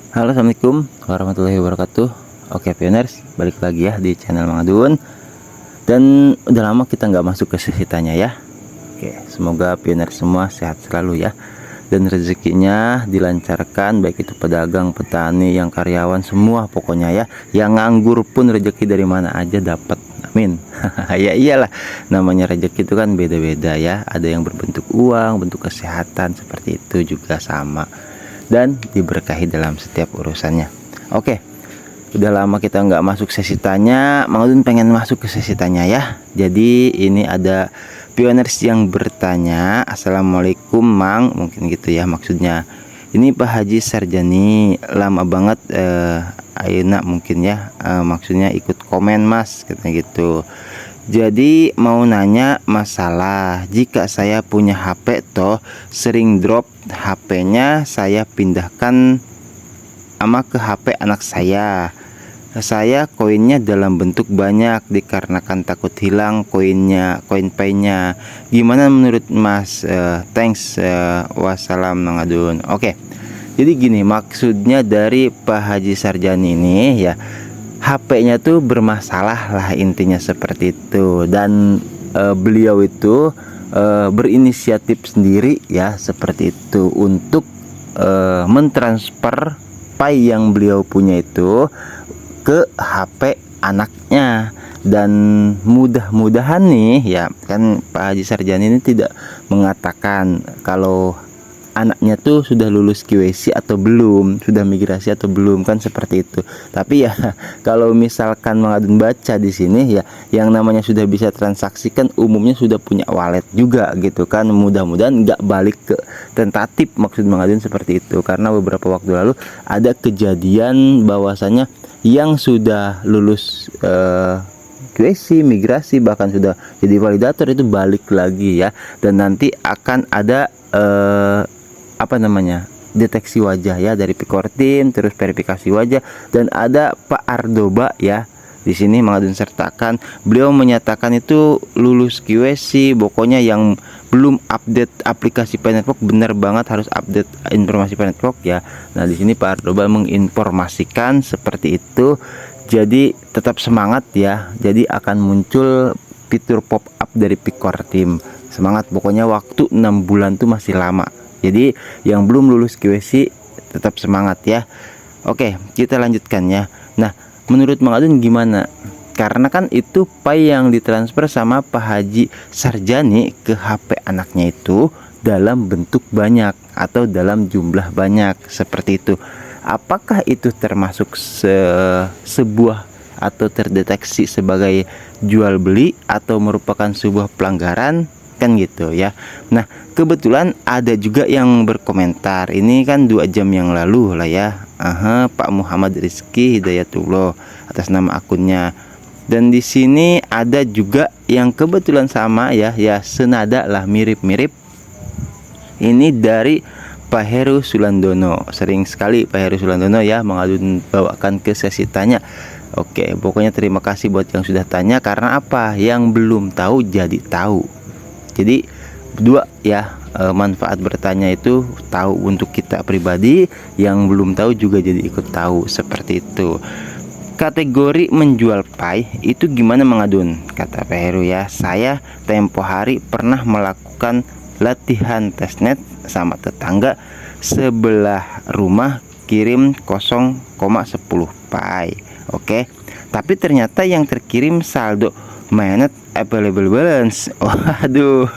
Halo, assalamualaikum warahmatullahi wabarakatuh. Oke, pioners, balik lagi ya di channel Mang Adun. Dan udah lama kita nggak masuk ke sesi tanya ya. Oke, semoga pioners semua sehat selalu ya, dan rezekinya dilancarkan, baik itu pedagang, petani, yang karyawan, semua pokoknya ya. Yang nganggur pun rezeki dari mana aja dapat, amin. Ya iyalah, namanya rezeki itu kan beda-beda ya. Ada yang berbentuk uang, bentuk kesehatan, seperti itu juga sama, dan diberkahi dalam setiap urusannya. Oke, udah lama kita nggak masuk sesi tanya. Mang Udin pengen masuk ke sesi tanya ya. Jadi ini ada pioners yang bertanya, Assalamualaikum Mang, mungkin gitu ya maksudnya. Ini Pak Haji Sarjani lama banget Ayeuna mungkin ya, maksudnya ikut komen Mas katanya gitu. Jadi mau nanya masalah, jika saya punya HP toh sering drop HP-nya, saya pindahkan sama ke HP anak saya. Saya koinnya dalam bentuk banyak dikarenakan takut hilang koinnya, koin pay-nya. Gimana menurut Mas? Thanks. Wassalam Mang Adun. Oke. Jadi gini, maksudnya dari Pak Haji Sarjani ini ya, HP-nya tuh bermasalah lah, intinya seperti itu. Dan beliau itu berinisiatif sendiri ya, seperti itu, untuk mentransfer file yang beliau punya itu ke HP anaknya. Dan mudah-mudahan nih ya, kan Pak Haji Sarjani ini tidak mengatakan kalau anaknya tuh sudah lulus QC atau belum, sudah migrasi atau belum, kan seperti itu. Tapi ya kalau misalkan Mang Adun baca di sini ya, yang namanya sudah bisa transaksi kan umumnya sudah punya wallet juga gitu kan. Mudah-mudahan nggak balik ke tentatif, maksud Mang Adun seperti itu. Karena beberapa waktu lalu ada kejadian bahwasanya yang sudah lulus QC, migrasi, bahkan sudah jadi validator itu balik lagi ya. Dan nanti akan ada deteksi wajah ya dari Pikor Tim, terus verifikasi wajah, dan ada Pak Ardoba ya. Di sini Mang Adun sertakan, beliau menyatakan itu lulus QC, pokoknya yang belum update aplikasi Network benar banget harus update informasi Network ya. Nah, di sini Pak Ardoba menginformasikan seperti itu. Jadi tetap semangat ya. Jadi akan muncul fitur pop up dari Pikor Tim. Semangat, pokoknya waktu 6 bulan tuh masih lama. Jadi yang belum lulus QC tetap semangat ya. Oke, kita lanjutkan ya. Nah, menurut Mang Adun gimana? Karena kan itu file yang ditransfer sama Pak Haji Sarjani ke HP anaknya itu dalam bentuk banyak atau dalam jumlah banyak seperti itu. Apakah itu termasuk sebuah atau terdeteksi sebagai jual beli atau merupakan sebuah pelanggaran? Kan gitu ya. Nah, kebetulan ada juga yang berkomentar, ini kan 2 jam yang lalu lah ya. Pak Muhammad Rizky Hidayatullah atas nama akunnya. Dan di sini ada juga yang kebetulan sama ya, senada lah, mirip-mirip. Ini dari Pak Heru Sulandono. Sering sekali Pak Heru Sulandono ya Mang Adun bawakan ke sesi tanya. Oke, pokoknya terima kasih buat yang sudah tanya, karena apa? Yang belum tahu jadi tahu. Jadi dua ya, manfaat bertanya itu tahu untuk kita pribadi, yang belum tahu juga jadi ikut tahu, seperti itu. Kategori menjual pay itu gimana Mang Adun? Kata Pak Heru ya, saya tempo hari pernah melakukan latihan testnet sama tetangga sebelah rumah, kirim 0,10 pay. Oke, tapi ternyata yang terkirim saldo mainnet available balance. Waduh,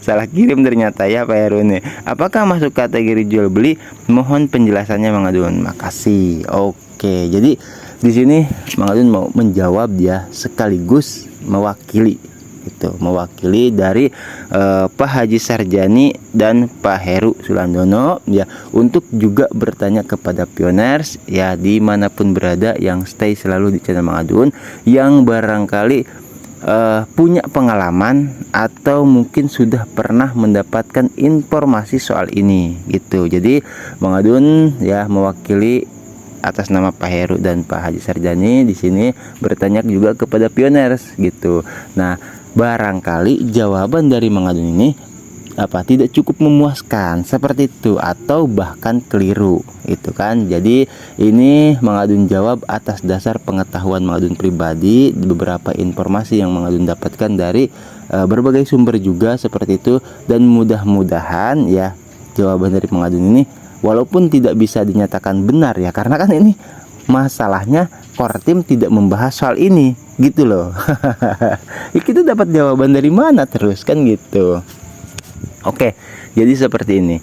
salah kirim ternyata ya Pak Heru ini. Apakah masuk kategori jual beli? Mohon penjelasannya Mang Adun. Makasih. Oke, jadi di sini Mang Adun mau menjawab ya, sekaligus mewakili itu, mewakili dari Pak Haji Sarjani dan Pak Heru Sulandono ya, untuk juga bertanya kepada pioners ya, dimanapun berada, yang stay selalu di channel Mang Adun, yang barangkali punya pengalaman atau mungkin sudah pernah mendapatkan informasi soal ini gitu. Jadi Mang Adun ya mewakili atas nama Pak Heru dan Pak Haji Sarjani di sini bertanya juga kepada pioners gitu. Nah, barangkali jawaban dari Mang Adun ini tidak cukup memuaskan seperti itu, atau bahkan keliru itu kan. Jadi ini mengadun jawab atas dasar pengetahuan mengadun pribadi, beberapa informasi yang mengadun dapatkan dari berbagai sumber juga seperti itu. Dan mudah-mudahan ya jawaban dari pengadun ini walaupun tidak bisa dinyatakan benar ya, karena kan ini masalahnya Kortim tidak membahas soal ini gitu loh. Kita dapat jawaban dari mana terus kan gitu. Oke, jadi seperti ini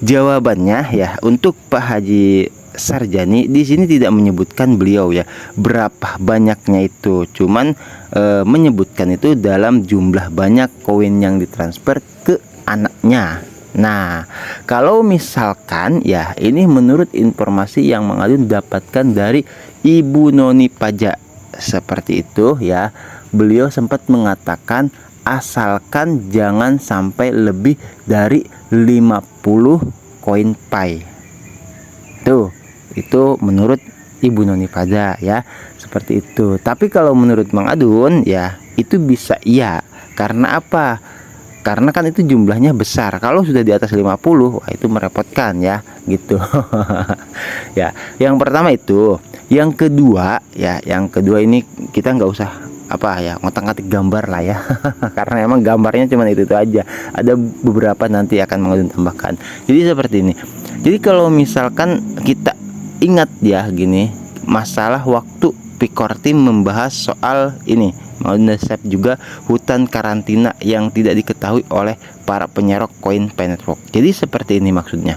jawabannya ya. Untuk Pak Haji Sarjani di sini tidak menyebutkan beliau ya berapa banyaknya itu, cuman menyebutkan itu dalam jumlah banyak koin yang ditransfer ke anaknya. Nah, kalau misalkan ya ini menurut informasi yang mengadun dapatkan dari Ibu Noni Pajak seperti itu ya, beliau sempat mengatakan asalkan jangan sampai lebih dari 50 koin Pi. Tuh, itu menurut Ibu Noni Pajak ya, seperti itu. Tapi kalau menurut Mang Adun ya itu bisa iya. Karena apa? Karena kan itu jumlahnya besar. Kalau sudah di atas 50, wah itu merepotkan ya, gitu. Ya, yang pertama itu. Yang kedua ya, yang kedua ini kita nggak usah ngotak-ngatik gambar lah ya. Karena emang gambarnya cuma itu aja. Ada beberapa nanti akan mengadun tambahkan. Jadi seperti ini. Jadi kalau misalkan kita ingat ya gini, masalah waktu Pikortim membahas soal ini, mau save juga hutan karantina yang tidak diketahui oleh para penyerok koin Pi Network. Jadi seperti ini maksudnya.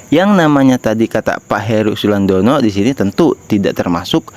Yang namanya tadi kata Pak Heru Sulandono di sini tentu tidak termasuk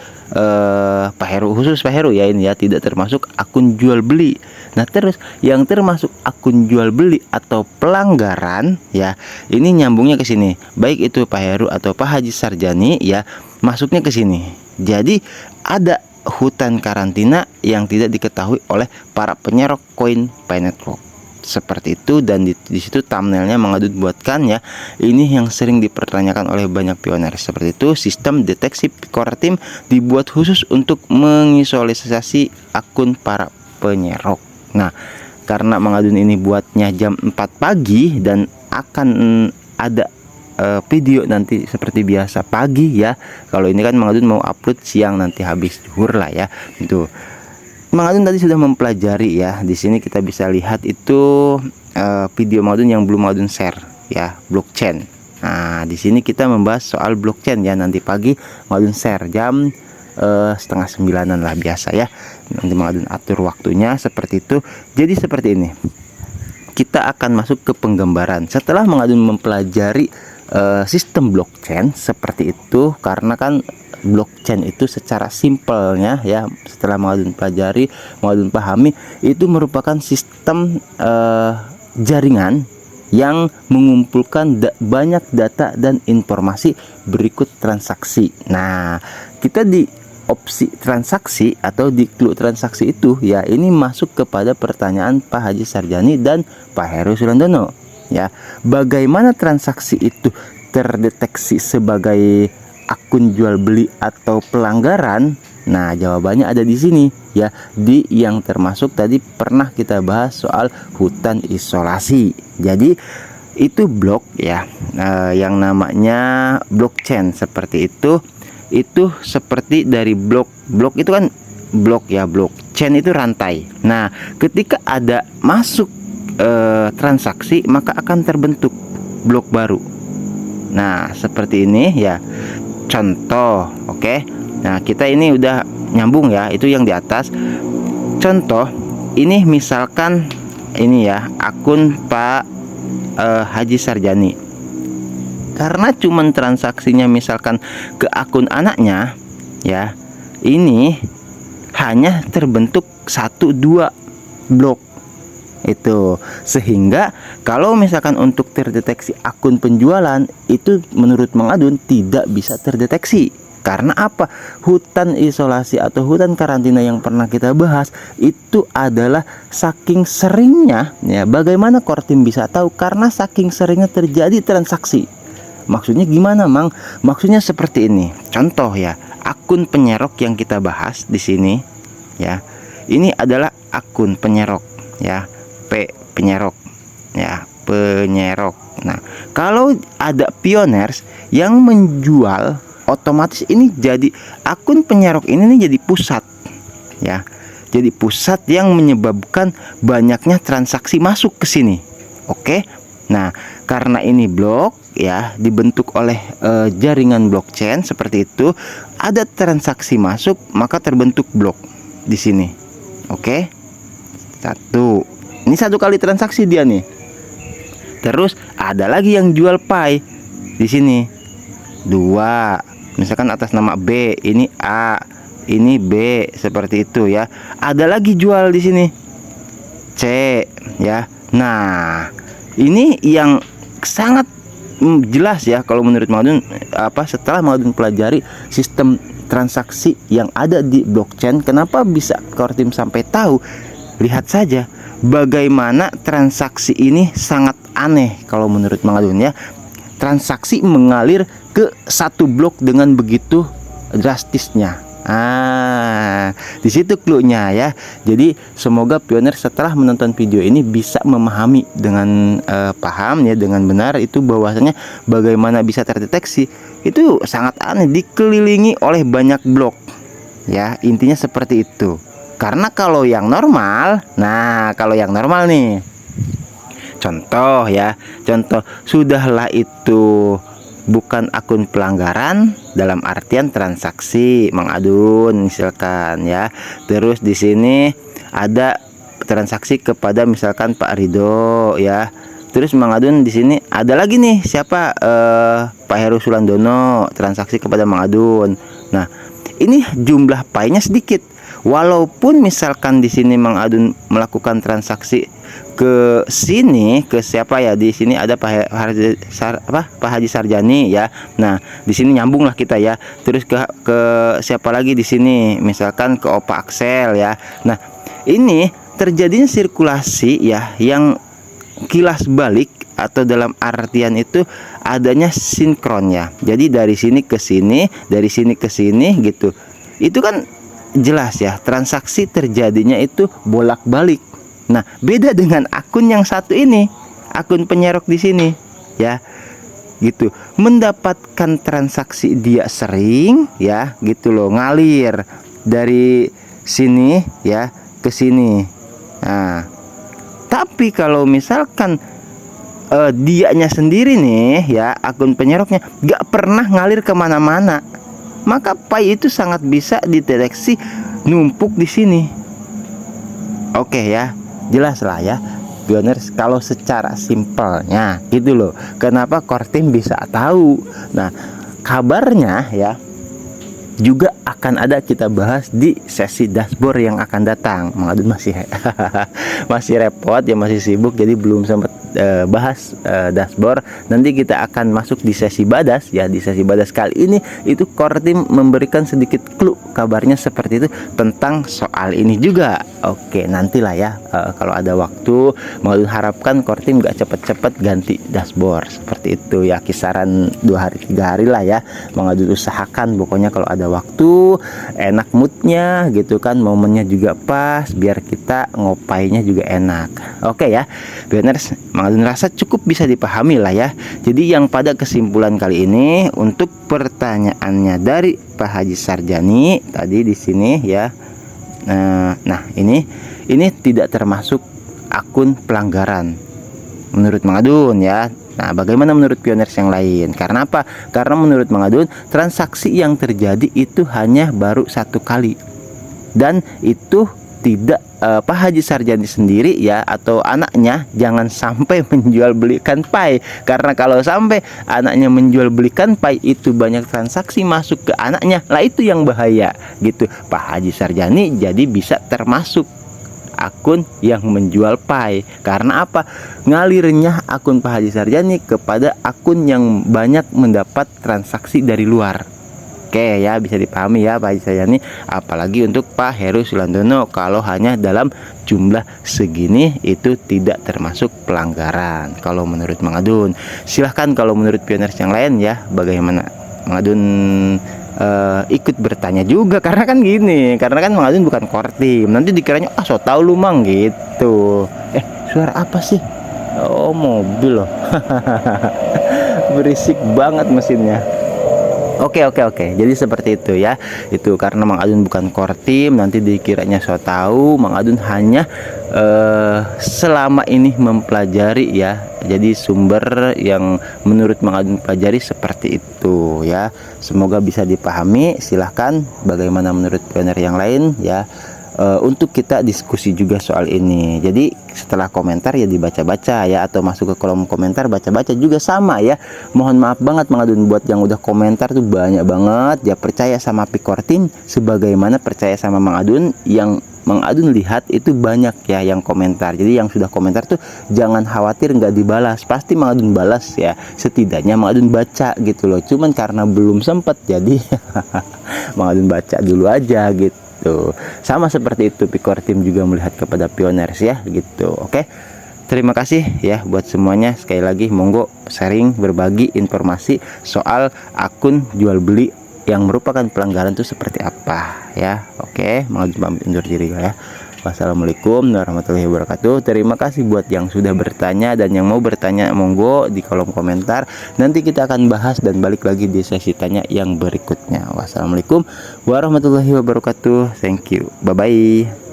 Pak Heru, khusus Pak Heru ya ini ya, tidak termasuk akun jual beli. Nah, terus yang termasuk akun jual beli atau pelanggaran ya, ini nyambungnya ke sini. Baik itu Pak Heru atau Pak Haji Sarjani ya, masuknya ke sini. Jadi ada hutan karantina yang tidak diketahui oleh para penyerok koin Pi Network. Seperti itu, dan di situ thumbnailnya mengadun buatkan ya. Ini yang sering dipertanyakan oleh banyak pioner. Seperti itu, sistem deteksi Kortim dibuat khusus untuk mengisolasi akun para penyerok. Nah, karena mengadun ini buatnya jam 4 pagi dan akan ada video nanti seperti biasa pagi ya. Kalau ini kan mengadun mau upload siang nanti habis zuhur lah ya. Itu Mangadun tadi sudah mempelajari ya. Di sini kita bisa lihat itu video Mangadun yang belum Mangadun share ya, blockchain. Nah, di sini kita membahas soal blockchain ya. Nanti pagi Mangadun share jam setengah 9-an lah biasa ya. Nanti Mangadun atur waktunya seperti itu. Jadi seperti ini. Kita akan masuk ke penggambaran. Setelah Mangadun mempelajari sistem blockchain seperti itu, karena kan blockchain itu secara simpelnya ya, setelah Mangadun pelajari, Mangadun pahami, itu merupakan sistem jaringan yang mengumpulkan banyak data dan informasi berikut transaksi. Nah, kita di opsi transaksi atau di clue transaksi itu ya, ini masuk kepada pertanyaan Pak Haji Sarjani dan Pak Heru Sulandono ya. Bagaimana transaksi itu terdeteksi sebagai akun jual beli atau pelanggaran? Nah, jawabannya ada di sini ya, di yang termasuk tadi pernah kita bahas soal hutan isolasi. Jadi itu blok ya, yang namanya blockchain seperti itu seperti dari blok itu kan blok ya, blockchain itu rantai. Nah, ketika ada masuk transaksi, maka akan terbentuk blok baru. Nah, seperti ini ya. Contoh, oke. Nah, kita ini udah nyambung ya, itu yang di atas. Contoh, ini misalkan ini ya, akun Pak Haji Sarjani. Karena cuman transaksinya misalkan ke akun anaknya ya, ini hanya terbentuk 1-2 blok itu, sehingga kalau misalkan untuk terdeteksi akun penjualan itu menurut Mangadun tidak bisa terdeteksi. Karena apa? Hutan isolasi atau hutan karantina yang pernah kita bahas itu adalah saking seringnya ya. Bagaimana Kortim bisa tahu? Karena saking seringnya terjadi transaksi. Maksudnya gimana, Mang? Maksudnya seperti ini. Contoh ya, akun penyerok yang kita bahas di sini ya. Ini adalah akun penyerok ya. P penyerok. ya, penyerok. Nah, kalau ada pioners yang menjual, otomatis ini jadi akun penyerok ini nih jadi pusat ya. Jadi pusat yang menyebabkan banyaknya transaksi masuk ke sini. Oke. Nah, karena ini blok ya, dibentuk oleh jaringan blockchain seperti itu, ada transaksi masuk maka terbentuk blok di sini. Oke. Satu. Ini satu kali transaksi dia nih. Terus ada lagi yang jual Pi di sini. Dua. Misalkan atas nama B, ini A, ini B, seperti itu ya. Ada lagi jual di sini C ya. Nah, ini yang sangat jelas ya kalau menurut Mang Adun, setelah Mang Adun pelajari sistem transaksi yang ada di blockchain, kenapa bisa core team sampai tahu? Lihat saja bagaimana transaksi ini sangat aneh kalau menurut Mang Adun ya. Transaksi mengalir ke satu blok dengan begitu drastisnya. Di situ clue-nya ya. Jadi semoga pioner setelah menonton video ini bisa memahami dengan paham ya, dengan benar itu bahwasanya bagaimana bisa terdeteksi. Itu sangat aneh, dikelilingi oleh banyak blok. Ya, intinya seperti itu. Karena kalau yang normal, kalau yang normal nih, contoh ya, sudahlah itu bukan akun pelanggaran dalam artian transaksi Mang Adun misalkan ya. Terus di sini ada transaksi kepada misalkan Pak Ridho ya. Terus Mang Adun di sini ada lagi nih siapa, Pak Heru Sulandono, transaksi kepada Mang Adun. Nah, ini jumlah Pi-nya sedikit. Walaupun misalkan di sini Mang Adun melakukan transaksi ke sini, ke siapa ya, di sini ada Pak Haji Sarjani ya. Nah, di sini nyambung lah kita ya. Terus ke siapa lagi di sini, misalkan ke Opa Axel ya. Nah, ini terjadinya sirkulasi ya yang kilas balik, atau dalam artian itu adanya sinkron ya. Jadi dari sini ke sini, dari sini ke sini gitu. Itu kan jelas ya, transaksi terjadinya itu bolak-balik. Nah, beda dengan akun yang satu ini, akun penyerok di sini ya. Gitu. Mendapatkan transaksi dia sering ya, gitu loh, ngalir dari sini ya ke sini. Nah, tapi kalau misalkan dianya sendiri nih ya, akun penyeroknya gak pernah ngalir kemana-mana, maka Pi itu sangat bisa dideteksi numpuk di sini. Oke ya, jelas lah ya pioners kalau secara simpelnya gitu loh. Kenapa core team bisa tahu? Nah, kabarnya ya juga akan ada kita bahas di sesi dashboard yang akan datang. Mang Adun masih repot ya, masih sibuk, jadi belum sempat bahas dashboard. Nanti kita akan masuk di sesi badas ya. Di sesi badas kali ini itu core team memberikan sedikit clue, kabarnya seperti itu tentang soal ini juga. Oke, nantilah ya, kalau ada waktu. Mang Adun harapkan core team gak cepet-cepet ganti dashboard seperti itu ya, kisaran 2 hari 3 hari lah ya. Mang Adun usahakan pokoknya kalau ada waktu, enak moodnya gitu kan, momennya juga pas, biar kita ngopainya juga enak. Oke ya pioners, Mang Adun rasa cukup bisa dipahami lah ya. Jadi yang pada kesimpulan kali ini, untuk pertanyaannya dari Pak Haji Sarjani tadi di sini ya, nah ini tidak termasuk akun pelanggaran menurut Mang Adun ya. Nah, bagaimana menurut pioners yang lain? Karena apa? Karena menurut Mang Adun, transaksi yang terjadi itu hanya baru 1 kali, dan itu tidak Pak Haji Sarjani sendiri ya, atau anaknya jangan sampai menjual belikan Pi. Karena kalau sampai anaknya menjual belikan Pi, itu banyak transaksi masuk ke anaknya, lah itu yang bahaya gitu. Pak Haji Sarjani jadi bisa termasuk akun yang menjual Pi. Karena apa? Ngalirnya akun Pak Haji Sarjani kepada akun yang banyak mendapat transaksi dari luar. Oke ya, bisa dipahami ya Pak Haji Sarjani. Apalagi untuk Pak Heru Sulandono, kalau hanya dalam jumlah segini itu tidak termasuk pelanggaran kalau menurut Mang Adun. Silahkan kalau menurut pioners yang lain ya, bagaimana? Mang Adun ikut bertanya juga, karena kan gini, karena kan Mang Adun bukan core team, nanti dikiranya so tau lu Mang gitu. Suara apa sih? Oh, mobil loh. Berisik banget mesinnya. Oke. Jadi seperti itu ya. Itu karena Mang Adun bukan kortim, nanti dikiranya so tahu. Mang Adun hanya selama ini mempelajari ya. Jadi sumber yang menurut Mang Adun pelajari seperti itu ya. Semoga bisa dipahami. Silahkan bagaimana menurut pioner yang lain ya. Untuk kita diskusi juga soal ini. Jadi setelah komentar ya dibaca-baca ya, atau masuk ke kolom komentar baca-baca juga sama ya. Mohon maaf banget Mang Adun buat yang udah komentar tuh banyak banget ya, percaya sama Pikortim sebagaimana percaya sama Mang Adun. Yang Mang Adun lihat itu banyak ya yang komentar. Jadi yang sudah komentar tuh jangan khawatir nggak dibalas, pasti Mang Adun balas ya. Setidaknya Mang Adun baca gitu loh. Cuman karena belum sempet jadi Mang Adun baca dulu aja gitu. Sama seperti itu Pikortim juga melihat kepada pioners ya gitu. Oke, terima kasih ya buat semuanya. Sekali lagi monggo sharing, berbagi informasi soal akun jual beli yang merupakan pelanggaran itu seperti apa ya. Oke, mau pamit undur diri ya. Wassalamualaikum warahmatullahi wabarakatuh. Terima kasih buat yang sudah bertanya, dan yang mau bertanya monggo di kolom komentar. Nanti kita akan bahas dan balik lagi di sesi tanya yang berikutnya. Wassalamualaikum warahmatullahi wabarakatuh. Thank you. Bye bye.